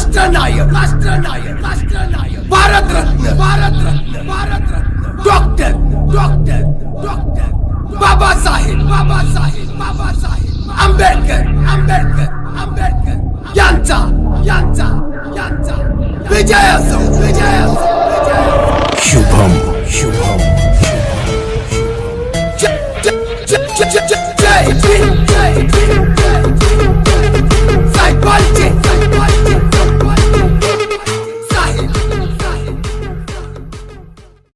राष्ट्रनायक राष्ट्रनायक राष्ट्रनायक Bharat Ratna Bharat Ratna Bharat Ratna doctor doctor doctor Babasaheb Babasaheb Babasaheb Ambedkar Ambedkar Ambedkar यांचा यांचा यांचा विजय असो विजय असो विजय असो। शुभम शुभम जय जय जय जय जय